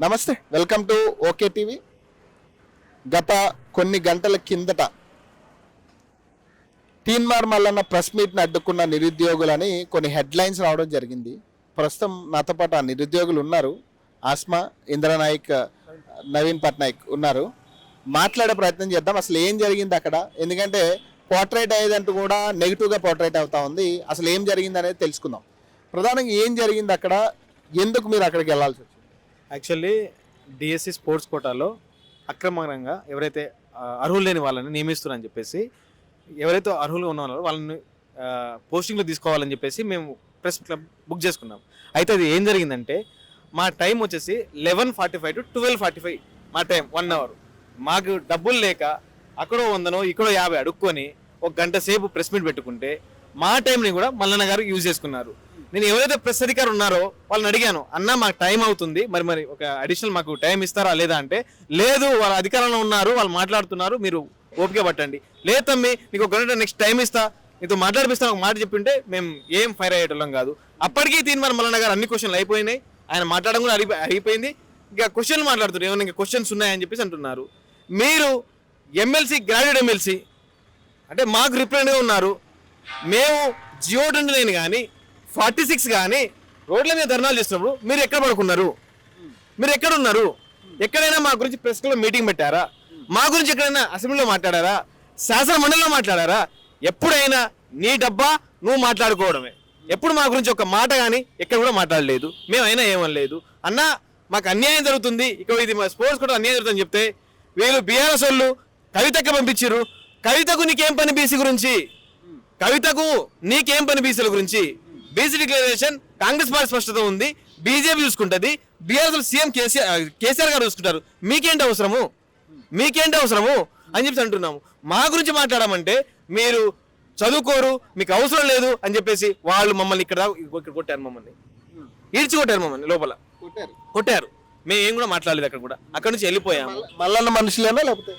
నమస్తే, welcome to okay TV. గత కొన్ని గంటల కిందట తీన్మార్ మల్లన్న ప్రెస్ మీట్ని అడ్డుకున్న నిరుద్యోగులని కొన్ని హెడ్లైన్స్ రావడం జరిగింది. ప్రస్తుతం నాతో పాటు ఆ నిరుద్యోగులు ఉన్నారు. ఆస్మా, ఇంద్రనాయక్, నవీన్ పట్నాయక్ ఉన్నారు. మాట్లాడే ప్రయత్నం చేద్దాం. అసలు ఏం జరిగింది అక్కడ? ఎందుకంటే పోర్ట్రేట్ అయ్యేదంటూ కూడా నెగిటివ్గా పోర్ట్రేట్ అవుతా ఉంది. అసలు ఏం జరిగింది అనేది తెలుసుకుందాం. ప్రధానంగా ఏం జరిగింది అక్కడ, ఎందుకు మీరు అక్కడికి వెళ్ళాల్సి వచ్చింది? యాక్చువల్లీ డిఎస్సి స్పోర్ట్స్ కోటాలో అక్రమంగా ఎవరైతే అర్హులు లేని వాళ్ళని నియమిస్తున్నారని చెప్పేసి, ఎవరైతే అర్హులుగా ఉన్నారో వాళ్ళని పోస్టింగ్లో తీసుకోవాలని చెప్పేసి మేము ప్రెస్ క్లబ్ బుక్ చేసుకున్నాం. అయితే అది ఏం జరిగిందంటే, మా టైం వచ్చేసి 11:45 to 12:45 మా టైం, 1 hour. మాకు డబ్బులు లేక అక్కడో 100 ఇక్కడో 50 అడుక్కొని ఒక గంట సేపు ప్రెస్ మీట్ పెట్టుకుంటే మా టైంని కూడా మల్లన్న గారు యూజ్ చేసుకున్నారు. నేను ఎవరైతే ప్రెస్ అధికారులు ఉన్నారో వాళ్ళని అడిగాను, అన్న మాకు టైం అవుతుంది, మరి ఒక అడిషనల్ మాకు టైం ఇస్తారా లేదా అంటే, లేదు వాళ్ళ అధికారంలో ఉన్నారు, వాళ్ళు మాట్లాడుతున్నారు, మీరు ఓపిక పట్టండి. లేదు తమ్మి, నీకు ఒక గంట నెక్స్ట్ టైం ఇస్తా, నీతో మాట్లాడిపిస్తాను ఒక మాట చెప్పింటే మేము ఏం ఫైర్ అయ్యేటోళ్ళం కాదు. అప్పటికీ తీన్మార్ మల్లన్న గారు అన్ని క్వశ్చన్లు అయిపోయినాయి, ఆయన మాట్లాడడం కూడా అయిపోయింది. ఇంకా క్వశ్చన్లు మాట్లాడుతున్నారు, ఏమైనా ఇంకా క్వశ్చన్స్ ఉన్నాయని చెప్పేసి అంటున్నారు. మీరు ఎమ్మెల్సీ, గ్రాడ్యుయేట్ ఎమ్మెల్సీ అంటే మాకు రిప్రజెంట్గా ఉన్నారు. మేము జియో 29 కానీ 46 కానీ రోడ్ల మీద ధర్నాలు చేస్తున్నప్పుడు మీరు ఎక్కడ పడుకున్నారు? మీరు ఎక్కడ ఉన్నారు? ఎక్కడైనా మా గురించి ప్రెస్ క్లబ్లో మీటింగ్ పెట్టారా? మా గురించి ఎక్కడైనా అసెంబ్లీలో మాట్లాడారా? శాసన మండలిలో మాట్లాడారా? ఎప్పుడైనా నీ డబ్బా నువ్వు మాట్లాడుకోవడమే. ఎప్పుడు మా గురించి ఒక మాట కానీ ఎక్కడ కూడా మాట్లాడలేదు. మేమైనా ఏమనలేదు. అన్నా మాకు అన్యాయం జరుగుతుంది, ఇక ఇది మా స్పోర్ట్స్ కూడా అన్యాయం జరుగుతుందని చెప్తే వీళ్ళు బీఆర్ఎస్ వాళ్ళు కవితకి పంపించారు. కవితకు నీకేం పని బీసీ గురించి? కవితకు నీకేం పని బీసీల గురించి? బీసీ డిక్లరేషన్ కాంగ్రెస్ పార్టీ స్పష్టత ఉంది, బీజేపీ చూసుకుంటుంది, బీఆర్ఎస్ సీఎం కేసీఆర్ గారు చూసుకుంటారు. మీకేంటి అవసరము? మీకేంటి అవసరము అని చెప్పి అంటున్నాము. మా గురించి మాట్లాడమంటే మీరు చదువుకోరు, మీకు అవసరం లేదు అని చెప్పేసి వాళ్ళు మమ్మల్ని ఇక్కడ కొట్టారు, మమ్మల్ని ఈడ్చి కొట్టారు, మమ్మల్ని లోపల కొట్టారు. మేము ఏం కూడా మాట్లాడలేదు. అక్కడ కూడా అక్కడ నుంచి వెళ్ళిపోయాము. మల్లన్న మనుషులేనా లేకపోతే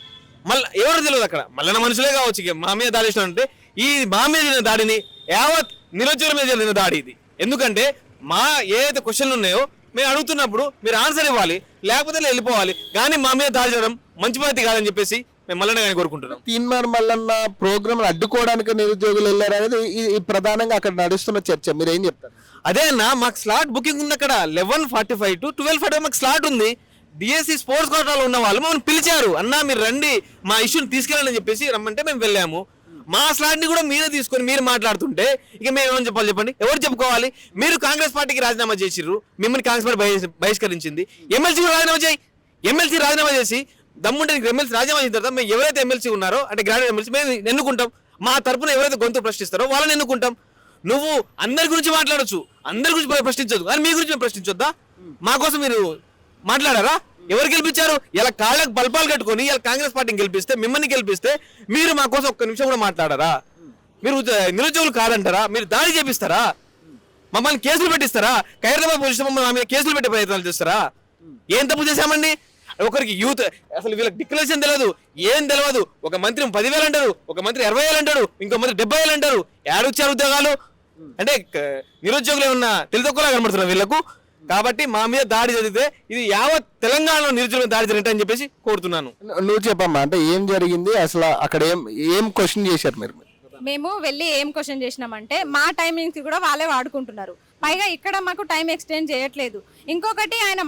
మళ్ళీ ఎవరు తెలియదు. అక్కడ మల్లన్న మనుషులే కావచ్చు. మా మీద దాడి అంటే ఈ మా మీద జరిగిన దాడిని యావత్ నిరుద్యోగుల మీద జరిగిన దాడి ఇది. ఎందుకంటే మా ఏదైతే క్వశ్చన్లు ఉన్నాయో మేము అడుగుతున్నప్పుడు మీరు ఆన్సర్ ఇవ్వాలి, లేకపోతే వెళ్ళిపోవాలి. కానీ మా మీద దాడి చేయడం మంచి పద్ధతి కాదని చెప్పేసి మేము మల్లన్న గారిని కోరుకుంటున్నాం. తీన్మార్ మల్లన్న ప్రోగ్రామ్ అడ్డుకోవడానికి నిరుద్యోగులు వెళ్ళారు అనేది ఈ ప్రధానంగా అక్కడ నడుస్తున్న చర్చ. మీరు ఏం చెప్తారు? అదే అన్న, మాకు స్లాట్ బుకింగ్ ఉంది. అక్కడ 11:45 to 12:45 మాకు స్లాట్ ఉంది. డిఎస్సి స్పోర్ట్స్ కోటాలో ఉన్న వాళ్ళు మమ్మల్ని పిలిచారు, అన్న మీరు రండి మా ఇష్యూని తీసుకెళ్ళాలని చెప్పేసి రమ్మంటే మేము వెళ్ళాము. మా స్లాట్ని కూడా మీరే తీసుకొని మీరు మాట్లాడుతుంటే ఇక మేము ఏమని చెప్పాలి చెప్పండి? ఎవరు చెప్పుకోవాలి? మీరు కాంగ్రెస్ పార్టీకి రాజీనామా చేసిర్రు, మిమ్మల్ని కాంగ్రెస్ పార్టీ బహిష్కరించింది. ఎమ్మెల్సీ కూడా రాజీనామా చేయి. ఎమ్మెల్సీ రాజీనామా చేసి దమ్ముంటే ఎమ్మెల్సీ రాజీనామా చేసిన తర్వాత మేము ఎవరైతే ఎమ్మెల్సీ ఉన్నారో అంటే గ్రాడ్యుయేట్ ఎమ్మెల్సీ మేము ఎన్నుకుంటాం. మా తరపున ఎవరైతే గొంతు ప్రశ్నిస్తారో వాళ్ళని ఎన్నుకుంటాం. నువ్వు అందరి గురించి మాట్లాడచ్చు, అందరి గురించి ప్రశ్నించదు, కానీ మీ గురించి మేము ప్రశ్నించొద్దా? మా కోసం మీరు మాట్లాడారా? ఎవరు గెలిపించారు? ఇలా కాళ్ళకు బల్పాలు కట్టుకొని ఇలా కాంగ్రెస్ పార్టీని గెలిపిస్తే, మిమ్మల్ని గెలిపిస్తే మీరు మా కోసం ఒక్క నిమిషం కూడా మాట్లాడారా? మీరు నిరుద్యోగులు కాదంటారా? మీరు దాడి చేపిస్తారా? మమ్మల్ని కేసులు పెట్టిస్తారా? ఖైరతాబాద్ పోలీసు మమ్మల్ని మా మీద కేసులు పెట్టే ప్రయత్నాలు చేస్తారా? ఏం తప్పు చేశామండి? ఒకరికి యూత్ అసలు వీళ్ళకి డిక్లరేషన్ తెలియదు, ఏం తెలియదు. ఒక మంత్రి 10,000 అంటారు, ఒక మంత్రి 60,000 అంటారు, ఇంకో మంత్రి 70,000 అంటారు. ఏడొచ్చారు ఉద్యోగాలు? అంటే నిరుద్యోగులు ఏమన్నా తెలిదొక్కలా కనబడుతున్నారు వీళ్ళకు. కాబట్టి మా మీద దాడి జరిగితే ఇది యావత్ తెలంగాణలో నిరుద్యోగుల దాడి జరిగితే చెప్పేసి కోరుతున్నాను. నువ్వు చెప్పమ్మా, అంటే ఏం జరిగింది అసలు? అక్కడ ఏం క్వశ్చన్ చేశారు మీరు? మేము వెళ్ళి ఏం క్వశ్చన్ చేసినామంటే మా టైమింగ్స్ కూడా వాళ్ళే వాడుకుంటున్నారు. పైగా ఇక్కడ మాకు టైం ఎక్స్టెండ్ చేయట్లేదు. ఇంకొకటి ఆయన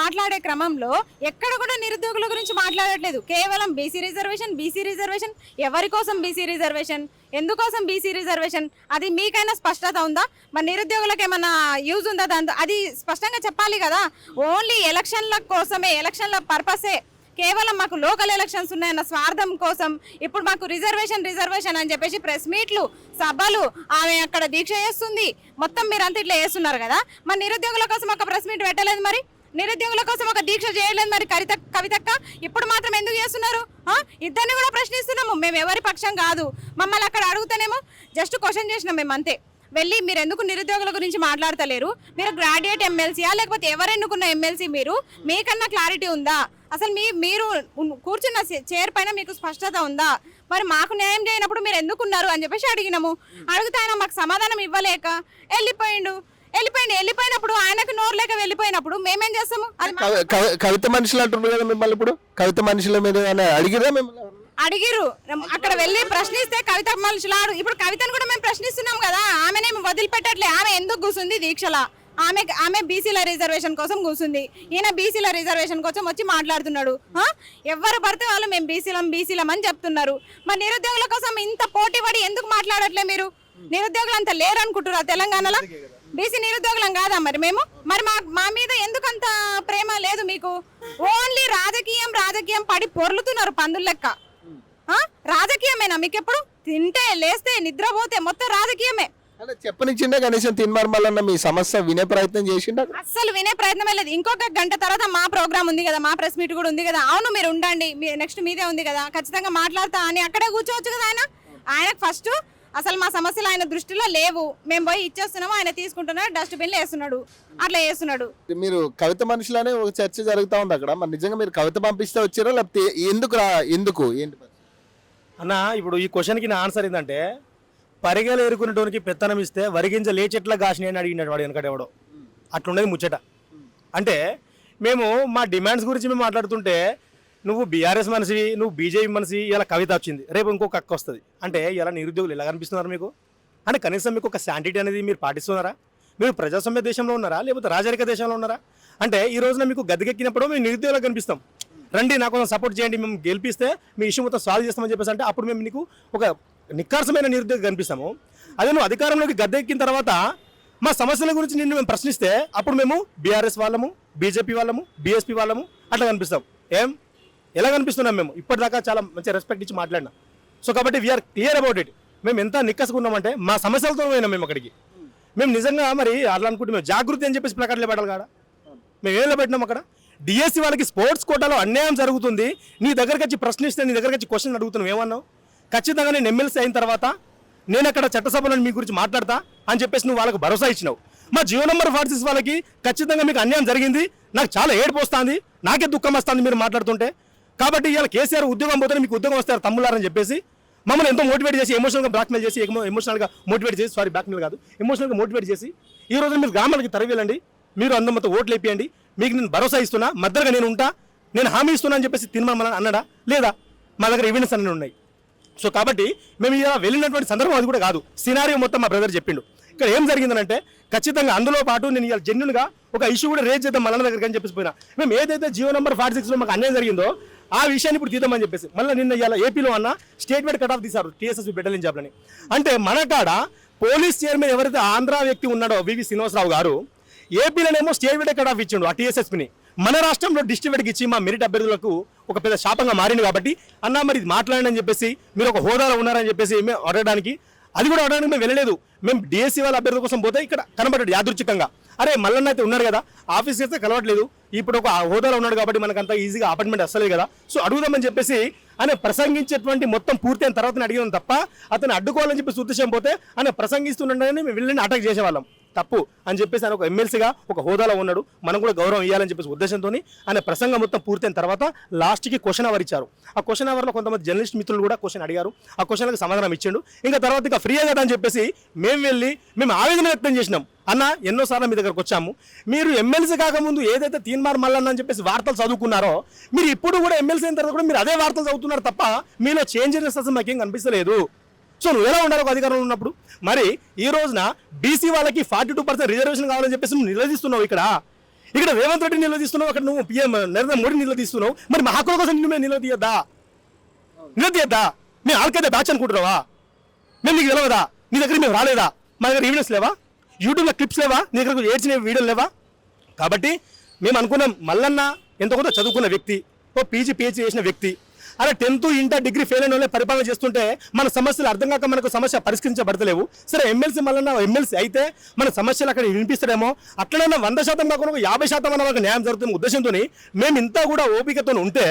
మాట్లాడే క్రమంలో ఎక్కడ కూడా నిరుద్యోగుల గురించి మాట్లాడట్లేదు. కేవలం బీసీ రిజర్వేషన్. ఎవరి కోసం బీసీ రిజర్వేషన్? ఎందుకోసం బీసీ రిజర్వేషన్? అది మీకైనా స్పష్టత ఉందా? మరి నిరుద్యోగులకు ఏమన్నా యూజ్ ఉందా? దాంతో అది స్పష్టంగా చెప్పాలి కదా. ఓన్లీ ఎలక్షన్ల కోసమే, ఎలక్షన్ల పర్పసే, కేవలం మాకు లోకల్ ఎలక్షన్స్ ఉన్నాయన్న స్వార్థం కోసం ఇప్పుడు మాకు రిజర్వేషన్ అని చెప్పేసి ప్రెస్ మీట్లు, సభలు, ఆమె అక్కడ దీక్ష చేస్తుంది. మొత్తం మీరంతా ఇట్లా చేస్తున్నారు కదా. మరి నిరుద్యోగుల కోసం ఒక ప్రెస్ మీట్ పెట్టలేదు, మరి నిరుద్యోగుల కోసం ఒక దీక్ష చేయలేదు మరి కవితక్క. ఇప్పుడు మాత్రం ఎందుకు చేస్తున్నారు? ఇద్దరిని కూడా ప్రశ్నిస్తున్నాము. మేము ఎవరి పక్షం కాదు. మమ్మల్ని అక్కడ అడుగుతానేమో జస్ట్ క్వశ్చన్ చేసినాం మేము అంతే. వెళ్ళి మీరు ఎందుకు నిరుద్యోగుల గురించి మాట్లాడతలేరు? మీరు గ్రాడ్యుయేట్ ఎమ్మెల్సీయా లేకపోతే ఎవరు ఎన్నుకున్న ఎమ్మెల్సీ? మీకన్నా క్లారిటీ ఉందా? అసలు మీరు కూర్చున్న చైర్ పైన మీకు స్పష్టత ఉందా? మరి మాకు న్యాయం చేయనప్పుడు మీరు ఎందుకున్నారు అని చెప్పేసి అడిగినాము. అడిగితే ఆయన మాకు సమాధానం ఇవ్వలేక వెళ్ళిపోయిండు. వెళ్ళిపోయినప్పుడు ఆయనకు నోరు లేక వెళ్ళిపోయినప్పుడు మేమేం చేస్తాము? అది కవిత మనుషులు అంటున్నారు కదా మిమ్మల్ని, ఇప్పుడు కవిత మనుషుల మీద అడిగిరా మిమ్మల్ని? అడిగిరు, అక్కడ వెళ్ళి ప్రశ్నిస్తే కవిత మనుషులాడు. ఇప్పుడు కవితను కూడా మేము ప్రశ్నిస్తున్నాం కదా, ఆమెనేమి వదిలిపెట్టట్లే. ఆమె ఎందుకు కూర్చుంది దీక్షలా? ఆమె బీసీల రిజర్వేషన్ కోసం కూర్చుంది, ఈయన బీసీల రిజర్వేషన్ కోసం వచ్చి మాట్లాడుతున్నాడు. ఎవరు పడితే వాళ్ళు మేము బీసీలం అని చెప్తున్నారు. మరి నిరుద్యోగుల కోసం ఇంత పోటీ పడి ఎందుకు మాట్లాడట్లే మీరు? నిరుద్యోగులు అంత లేరు అనుకుంటున్నారా తెలంగాణలో? బీసీ నిరుద్యోగులం కాదా మరి మేము? మరి మా మీద ఎందుకు అంత ప్రేమ లేదు మీకు? ఓన్లీ రాజకీయం పడి పొర్లుతున్నారు పందుల లెక్క. రాజకీయమేనా మీకు? ఎప్పుడు తింటే లేస్తే నిద్రపోతే మొత్తం రాజకీయమే. అలా చెప్పనిచ్చిండే కనీసం తిన్మార్ మల్లన్న మీ సమస్య వినే ప్రయత్నం చేసిండ? అస్సలు వినే ప్రయత్నమే లేదు. ఇంకొక గంట తర్వాత మా ప్రోగ్రామ్ ఉంది కదా, మా ప్రెస్ మీట్ కూడా ఉంది కదా. అవును మీరు ఉండండి, నెక్స్ట్ మీదే ఉంది కదా, ఖచ్చితంగా మాట్లాడతా అని అక్కడే కూర్చోవచ్చు కదా. ఆయనకు ఫస్ట్ అసలు మా సమస్యలు ఆయన దృష్టిలో లేవు, మేము పోయి ఇచ్చేస్తున్నాము, ఆయన తీసుకుంటున్నాడు, డస్ట్బిన్లో వేస్తున్నాడు, అట్లా వేస్తున్నాడు. మీరు కవిత మనుషులనే ఒక చర్చ జరుగుతూ ఉంది అక్కడ. మరి నిజంగా మీరు కవిత పంపిస్తే వచ్చారా, లేకపోతే ఎందుకు ఏంటి అన్న? ఇప్పుడు ఈ క్వశ్చన్కి నా ఆన్సర్ ఏంటంటే, పరిగెలు ఎరుకునేటోనికి పెత్తనం ఇస్తే వరిగింజ లేచెట్లా కాసినాయి అని అడిగినాడు వాడు వెనకటి ఎవడో. అట్లుండేది ముచ్చట. అంటే మేము మా డిమాండ్స్ గురించి మేము మాట్లాడుతుంటే నువ్వు బీఆర్ఎస్ మనిషి, నువ్వు బీజేపీ మనిషి, ఇలా కవిత వచ్చింది, రేపు ఇంకొక అక్క వస్తుంది అంటే ఇలా నిరుద్యోగులు ఎలా కనిపిస్తున్నారు మీకు? అంటే కనీసం మీకు ఒక శాంటిటీ అనేది మీరు పాటిస్తున్నారా? మీరు ప్రజాస్వామ్య దేశంలో ఉన్నారా లేకపోతే రాజరిక దేశంలో ఉన్నారా? అంటే ఈ రోజున మీకు గద్దెకెక్కినప్పుడు మేము నిరుద్యోగులకు కనిపిస్తాం, రండి నాకు కొంచెం సపోర్ట్ చేయండి, మేము గెలిపిస్తే మీ ఇష్యూ మొత్తం సాల్వ్ చేస్తామని చెప్పేసి అంటే అప్పుడు మేము నీకు ఒక నిఖార్సమైన నిరుద్యోగం కనిపిస్తాము. అదే నువ్వు అధికారంలోకి గద్దెక్కిన తర్వాత మా సమస్యల గురించి నిన్ను మేము ప్రశ్నిస్తే అప్పుడు మేము బీఆర్ఎస్ వాళ్ళము, బీజేపీ వాళ్ళము, బీఎస్పీ వాళ్ళము అట్లా కనిపిస్తాం. ఎలా కనిపిస్తున్నాం మేము? ఇప్పటిదాకా చాలా మంచి రెస్పెక్ట్ ఇచ్చి మాట్లాడినా. సో కాబట్టి వీఆర్ క్లియర్ అబౌట్ ఇట్. మేము ఎంత నిక్కసుకున్నామంటే మా సమస్యలతో పోయినాం మేము అక్కడికి. మేము నిజంగా మరి అట్లా అనుకుంటే మేము జాగృతి అని చెప్పేసి ప్లకార్డులు పెట్టాలి కాడ. మేము ఏం పెట్టినాం అక్కడ? డిఎస్సి వాళ్ళకి స్పోర్ట్స్ కోటాలో అన్యాయం జరుగుతుంది, నీ దగ్గరకు వచ్చి ప్రశ్నిస్తే నీ దగ్గరకు వచ్చి క్వశ్చన్ అడుగుతున్నావు, ఏమన్నావు? ఖచ్చితంగా నేను ఎమ్మెల్సీ అయిన తర్వాత నేను అక్కడ చట్టసభలో మీ గురించి మాట్లాడతా అని చెప్పేసి నువ్వు వాళ్ళకి భరోసా ఇచ్చినావు. మా జియో నెంబర్ 46 వాళ్ళకి ఖచ్చితంగా మీకు అన్యాయం జరిగింది, నాకు చాలా ఏడుపు వస్తుంది, నాకే దుఃఖం వస్తుంది మీరు మాట్లాడుతుంటే. కాబట్టి ఇవాళ కేసీఆర్ ఉద్యోగం పోతే మీకు ఉద్యోగం వస్తారు తమ్ములారని చెప్పేసి మమ్మల్ని ఎంతో మోటివేట్ చేసి, ఎమోషనల్గా బ్లాక్మెయిల్ చేసి, ఎమోషనల్గా మోటివేట్ చేసి, బ్లాక్మెయిల్ కాదు, ఎమోషనల్గా మోటివేట్ చేసి ఈ రోజు మీరు గ్రామాలకి తరవేలండి, మీరు అందరితో ఓట్లు వేపియండి, మీకు నేను భరోసా ఇస్తున్నా, మధ్యగా నేను ఉంటా, నేను హామీ ఇస్తున్నా అని చెప్పేసి తినమని అన్నాడా లేదా? మా దగ్గర ఎవిడెన్స్ అన్నీ ఉన్నాయి. సో కాబట్టి మేము ఇలా వెళ్ళినటువంటి సందర్భం అది కూడా కాదు, సినారియో మొత్తం మా బ్రదర్ చెప్పిండు. ఇక్కడ ఏం జరిగిందంటే ఖచ్చితంగా అందులో పాటు నేను ఇలా జెన్యున్గా ఒక ఇష్యూ కూడా రేజ్ చేద్దాం మల్లన్న దగ్గరికి అని చెప్పేసి పోయినా. మేము ఏదైతే జియో నెంబర్ 46లో మాకు అన్యాయం జరిగిందో ఆ విషయాన్ని ఇప్పుడు తీద్దామని చెప్పేసి మళ్ళీ నిన్న ఇలా ఏపీలో అన్న స్టేట్ వైడ్ కట్ ఆఫ్ తీశారు టీఎస్ఎస్ బెటలియన్ జాబ్లని. అంటే మన కాడ పోలీస్ చైర్మన్ ఎవరైతే ఆంధ్ర వ్యక్తి ఉన్నాడో వివి శ్రీనివాసరావు గారు, ఏపీలోనేమో స్టేట్ వైడ్ కట్ ఆఫ్ ఇచ్చిండు ఆ టీఎస్ఎస్ని, మన రాష్ట్రంలో డిస్ట్రిక్ట్కి ఇచ్చి మా మెరిట్ అభ్యర్థులకు ఒక పెద్ద శాపంగా మారింది. కాబట్టి అన్న మరి ఇది మాట్లాడండి అని చెప్పేసి, మీరు ఒక హోదాలో ఉన్నారని చెప్పేసి మేము అడగడానికి, అది కూడా అడగడానికి మేము వెళ్ళలేదు. మేము డిఎస్సీ వాళ్ళ అభ్యర్థుల కోసం పోతే ఇక్కడ కనబడ్డాడు యాదృచ్ఛికంగా, అరే మల్లన్న అయితే ఉన్నారు కదా, ఆఫీస్కి అయితే కలవట్లేదు, ఇప్పుడు ఒక హోదాలో ఉన్నాడు కాబట్టి మనకు అంత ఈజీగా అపాయింట్మెంట్ వస్తలేదు కదా, సో అడుగుదామని చెప్పేసి ఆయన ప్రసంగించేటువంటి మొత్తం పూర్తయిన తర్వాత అడిగాం తప్ప అతను అడ్డుకోవాలని చెప్పేసి ఉద్దేశం పోతే ఆయన ప్రసంగిస్తుండగానే మేము వెళ్ళి అటాక్ చేసేవాళ్ళం. తప్పు అని చెప్పేసి ఆయన ఒక ఎమ్మెల్సీగా ఒక హోదాలో ఉన్నాడు, మనం కూడా గౌరవం ఇవ్వాలని చెప్పేసి ఉద్దేశంతో ఆయన ప్రసంగం మొత్తం పూర్తయిన తర్వాత లాస్ట్కి క్వశ్చన్ అవర్ ఇచ్చారు. ఆ క్వశ్చన్ అవర్లో కొంతమంది జర్నలిస్ట్ మిత్రులు కూడా క్వశ్చన్ అడిగారు, ఆ క్వశ్చన్లకు సమాధానం ఇచ్చిండు. ఇంకా తర్వాత ఇంకా ఫ్రీ కదా అని చెప్పేసి మేము ఆవేదన వ్యక్తం చేసినాం. అన్న ఎన్నోసార్లు మీ దగ్గరకు వచ్చాము, మీరు ఎమ్మెల్సీ కాకముందు ఏదైతే తీన్మార్ మల్లన్న అని చెప్పేసి వార్తలు చదువుకున్నారో మీరు ఇప్పుడు కూడా ఎమ్మెల్సీ అయిన తర్వాత కూడా మీరు అదే వార్తలు చదువుతున్నారు తప్ప మీలో చేంజెస్ అసలు మాకేం కనిపిస్తలేదు. సో నువ్వు ఎలా ఉండాలి ఒక అధికారంలో ఉన్నప్పుడు? మరి ఈ రోజున బీసీ వాళ్ళకి 42% రిజర్వేషన్ కావాలని చెప్పేసి నువ్వు నిలదీస్తున్నావు. ఇక్కడ రేవంత్ రెడ్డి నిలదీస్తున్నావు, అక్కడ నువ్వు పిఎం నరేంద్ర మోడీ నిలదీస్తున్నావు. మరి మా హక్కుల కోసం మేము నిలదీయద్దా? మేము ఆల్కైతే బ్యాచ్ అనుకుంటున్నావా? మేము నీకు తెలియదా? నీ దగ్గర మేము రాలేదా? మా దగ్గర ఎవిడెన్స్ లేవా? యూట్యూబ్లో క్లిప్స్ లేవా? నీ దగ్గర ఏడ్చిన వీడియోలు లేవా? కాబట్టి మేము అనుకున్నాం మల్లన్న ఎంతో కొంత చదువుకున్న వ్యక్తి, ఓ పీజీ పిహెచ్డీ చేసిన వ్యక్తి, అలా 10th ఇంటర్ డిగ్రీ ఫెయిల్ అయిన వాళ్ళే పరిపాలన చేస్తుంటే మన సమస్యలు అర్థం కాక మనకు సమస్య పరిష్కరించబడతలేవు. సరే ఎమ్మెల్సీ మల్లన్న ఎమ్మెల్సీ అయితే మన సమస్యలు అక్కడ వినిపిస్తారేమో, అట్లనే 100% కాకుండా 50% మన వాళ్ళకి న్యాయం జరుగుతున్న ఉద్దేశంతో మేము ఇంత కూడా ఓపికతో ఉంటే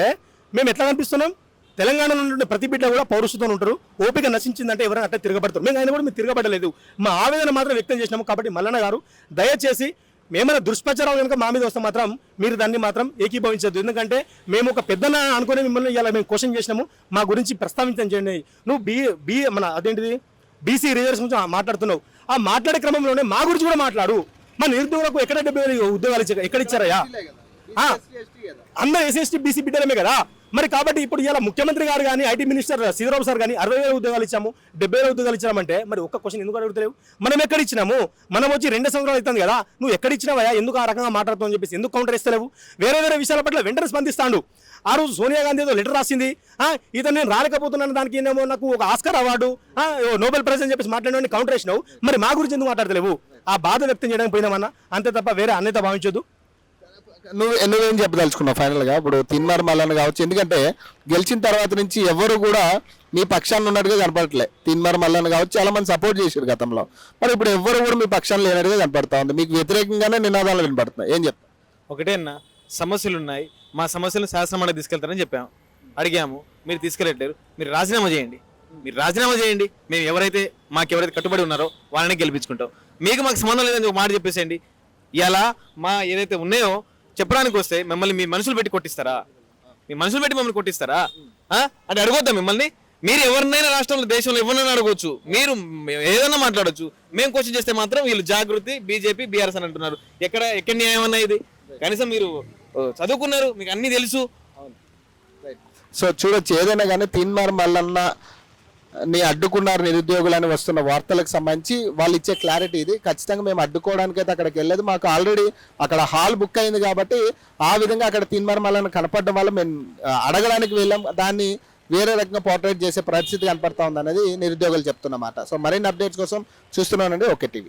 మేము ఎట్లా కనిపిస్తున్నాం? తెలంగాణలో ఉండే ప్రతి బిడ్డ కూడా పౌరుషంతో ఉంటారు, ఓపిక నశించిందంటే ఎవరైనా అట్లా తిరగబడతారు. మేము ఆయన కూడా మేము తిరగబడలేదు, మా ఆవేదన మాత్రం వ్యక్తం చేసినాము. కాబట్టి మల్లన్న గారు దయచేసి మేమైనా దుష్ప్రచారం కనుక మా మీద వస్తే మాత్రం మీరు దాన్ని మాత్రం ఏకీభవించద్దు. ఎందుకంటే మేము ఒక పెద్దన అనుకునే మిమ్మల్ని ఇలా మేము క్వశ్చన్ చేసినాము, మా గురించి ప్రస్తావించని చేయండి. నువ్వు మన అదేంటిది బీసీ రిజర్వేషన్ గురించి మాట్లాడుతున్నావు, ఆ మాట్లాడే క్రమంలోనే మా గురించి కూడా మాట్లాడు. మన నిరుద్యోగులకు ఎక్కడ 70,000 ఉద్యోగాలు ఎక్కడ ఇచ్చారయ్యా? అందరూ ఎస్ఎస్టీ బీసీ బిడ్డలమే కదా. మరి కాబట్టి ఇప్పుడు ఇలా ముఖ్యమంత్రి గారు కానీ ఐటీ మినిస్టర్ శ్రీరామ్ సార్ కానీ 60,000 ఉద్యోగాలు ఇచ్చాము, 70,000 ఉద్యోగాలు ఇచ్చామంటే మరి ఒక్క క్వశ్చన్ ఎందుకు అడుగుతలేవు? మనం ఎక్కడ ఇచ్చినాము? మనం వచ్చి 2 సంవత్సరాలు అవుతుంది కదా, నువ్వు ఎక్కడ ఇచ్చినావా, ఎందుకు ఆ రకంగా మాట్లాడుతావు అని చెప్పేసి ఎందుకు కౌంటర్ ఇస్తలేవు? వేరే వేరే విషయాల పట్ల వెంటనే స్పందిస్తాడు. ఆ రోజు సోనియా గాంధీ ఏదో లెటర్ రాసింది, ఇతను నేను రాలేకపోతున్నాను, దానికి ఏమో నాకు ఒక ఆస్కార్ అవార్డు, నోబెల్ ప్రైజ్ అని చెప్పేసి మాట్లాడిన కౌంటర్ వేసినావు. మరి మా గురించి ఎందుకు మాట్లాడతలేవు? ఆ బాధ వ్యక్తం చేయడానికి పోయినామన్నా, అంతే తప్ప వేరే అన్యత భావించొద్దు. నువ్వేం చెప్పదలుచుకున్నావు ఫైనల్ గా? ఇప్పుడు తిన్మార్ మల్లన్న కావచ్చు, ఎందుకంటే గెలిచిన తర్వాత నుంచి ఎవరు కూడా మీ పక్షాన్ని ఉన్నట్టుగా కనపడట్లే. తిన్మార్ మల్లన్న కావచ్చు, చాలా మంది సపోర్ట్ చేశారు గతంలో, మరి ఇప్పుడు ఎవరు కూడా మీ పక్షాన్ని లేనట్టుగా కనపడతా ఉంది, మీకు వ్యతిరేకంగానే నినాదాలు వినపడుతున్నాయి. ఏం చెప్తా? ఒకటే అన్న, సమస్యలు ఉన్నాయి, మా సమస్యలను శాసనమండలి తీసుకెళ్తారని చెప్పాము, అడిగాము, మీరు తీసుకెళ్ళట్లేరు. మీరు రాజీనామా చేయండి, మీరు రాజీనామా చేయండి. మేము మాకెవరైతే కట్టుబడి ఉన్నారో వాళ్ళని గెలిపించుకుంటాం. మాకు సంబంధం లేదని ఒక మాట చెప్పేసేయండి. ఇలా మా ఏదైతే ఉన్నాయో చెప్పడానికి వస్తే మిమ్మల్ని మీ మనుషులు పెట్టి కొట్టిస్తారా? మీ మనుషులు పెట్టి మమ్మల్ని కొట్టిస్తారా అంటే అడగొద్దా మిమ్మల్ని? మీరు ఎవరినైనా రాష్ట్రంలో దేశంలో ఎవరినైనా అడగవచ్చు, మీరు ఏదైనా మాట్లాడవచ్చు. మేము క్వశ్చన్ చేస్తే మాత్రం వీళ్ళు జాగృతి, బీజేపీ, బీఆర్ఎస్ అని అంటున్నారు. ఎక్కడ న్యాయం అన్నా ఇది? కనీసం మీరు చదువుకున్నారు, మీకు అన్ని తెలుసు. సో చూడొచ్చు, ఏదైనా కానీ తిన్మార్ మల్లన్న ని అడ్డుకున్నారు నిరుద్యోగులని వస్తున్న వార్తలకు సంబంధించి వాళ్ళు ఇచ్చే క్లారిటీ ఇది. ఖచ్చితంగా మేము అడ్డుకోవడానికి అయితే అక్కడికి వెళ్ళలేదు, మాకు ఆల్రెడీ అక్కడ హాల్ బుక్ అయింది కాబట్టి ఆ విధంగా అక్కడ తిన్మార్ మల్లన్న కనపడడం వల్ల మేము అడగడానికి వెళ్ళాం, దాన్ని వేరే రకంగా పోర్ట్రేట్ చేసే పరిస్థితి కనపడతా ఉంది అనేది నిరుద్యోగులు చెప్తున్నమాట. సో మరిన్ని అప్డేట్స్ కోసం చూస్తున్నానండి ఓకే టీవీ.